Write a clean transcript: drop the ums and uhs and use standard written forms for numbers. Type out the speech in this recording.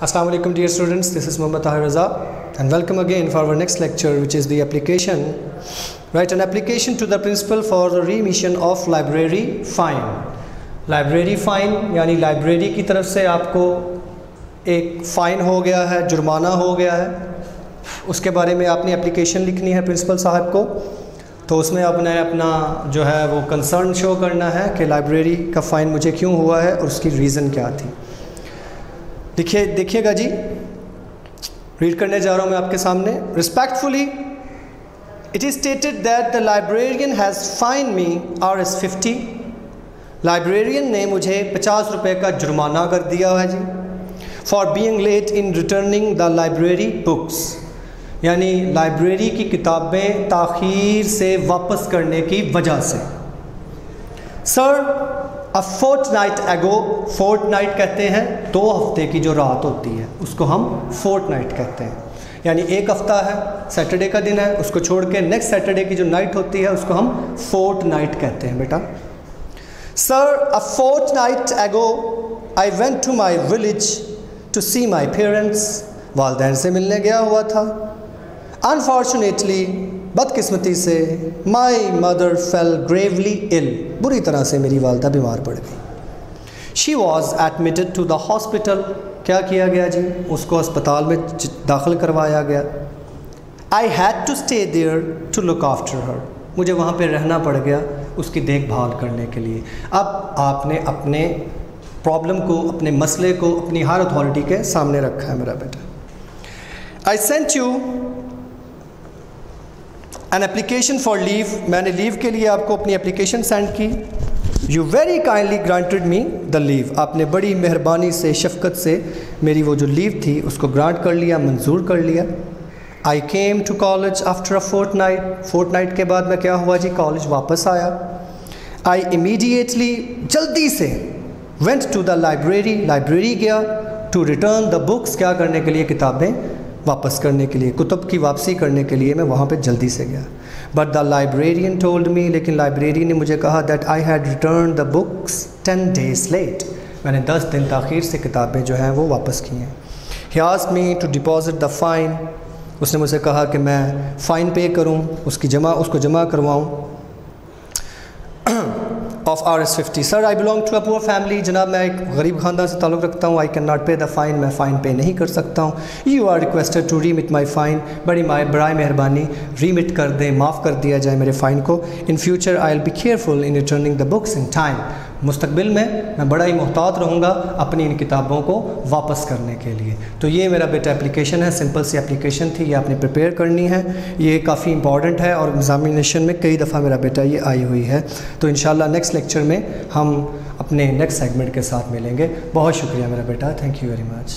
Assalamu alaikum dear students, this is Muhammad Tahir Raza and welcome again for our next lecture, which is the application. Write an application to the principal for the remission of library fine. Library fine यानी library की तरफ से आपको एक fine हो गया है, जुर्माना हो गया है, उसके बारे में आपने एप्लीकेशन लिखनी है प्रिंसिपल साहब को। तो उसमें आपने अपना जो है वो कंसर्न शो करना है कि लाइब्रेरी का फ़ाइन मुझे क्यों हुआ है और उसकी रीज़न क्या थी। देखिएगा जी, रीड करने जा रहा हूँ मैं आपके सामने। Respectfully it is stated that the librarian has fine me Rs50। Librarian ने मुझे 50 रुपये का जुर्माना कर दिया है जी, for being late in returning the library books, यानी लाइब्रेरी की किताबें ताख़ीर से वापस करने की वजह से। Sir a fortnight ago, fortnight कहते हैं 2 हफ्ते की जो रात होती है उसको हम फोर्टनाइट कहते हैं, यानी एक हफ़्ता है, सैटरडे का दिन है, उसको छोड़ के नेक्स्ट सैटरडे की जो नाइट होती है उसको हम फोर्टनाइट कहते हैं बेटा। Sir a fortnight ago I went to my village to see my parents, वालदैन से मिलने गया हुआ था। अनफॉर्चुनेटली, बदकिस्मती से, my mother fell gravely ill, बुरी तरह से मेरी वालदा बीमार पड़ गई। She was admitted to the hospital, क्या किया गया जी, उसको अस्पताल में दाखिल करवाया गया। I had to stay there to look after her, मुझे वहाँ पे रहना पड़ गया उसकी देखभाल करने के लिए। अब आपने अपने प्रॉब्लम को, अपने मसले को अपनी हायर अथॉरिटी के सामने रखा है मेरा बेटा। I sent you an application for leave, मैंने लीव के लिए आपको अपनी एप्लीकेशन सेंड की। You very kindly granted me the leave, आपने बड़ी मेहरबानी से, शफ़क़त से मेरी वो जो लीव थी उसको ग्रांट कर लिया, मंजूर कर लिया। I came to college after a fortnight, fortnight के बाद मैं क्या हुआ जी, कॉलेज वापस आया। आई इमीडिएटली, जल्दी से, went to the library, library गया, टू रिटर्न द बुक्स, क्या करने के लिए, किताबें वापस करने के लिए, कुतुब की वापसी करने के लिए मैं वहाँ पे जल्दी से गया। But the librarian told me, लेकिन लाइब्रेरी ने मुझे कहा that I had return the books 10 days लेट, मैंने 10 दिन ताख़ीर से किताबें जो हैं वो वापस की हैं। He asked me to deposit the fine, उसने मुझसे कहा कि मैं फ़ाइन पे करूँ, उसको जमा करवाऊँ of Rs50। Sir I belong to a poor family, जनाब मैं एक गरीब ख़ानदान से ताल्लुक़ रखता हूँ। I can not pay the fine, मैं फ़ाइन पे नहीं कर सकता हूँ। You are requested to remit my fine, बराए मेहरबानी रीमिट कर दें, माफ़ कर दिया जाए मेरे फ़ाइन को। In future I will be careful in returning the books in time, मुस्तकबिल में मैं बड़ा ही मोहतात रहूँगा अपनी इन किताबों को वापस करने के लिए। तो ये मेरा बेटा एप्लीकेशन है, सिंपल सी एप्लीकेशन थी, ये आपने प्रिपेयर करनी है, ये काफ़ी इंपॉर्टेंट है और एग्ज़ामिनेशन में कई दफ़ा मेरा बेटा ये आई हुई है। तो इंशाल्लाह नेक्स्ट लेक्चर में हम अपने नेक्स्ट सेगमेंट के साथ मिलेंगे। बहुत शुक्रिया मेरा बेटा, थैंक यू वेरी मच।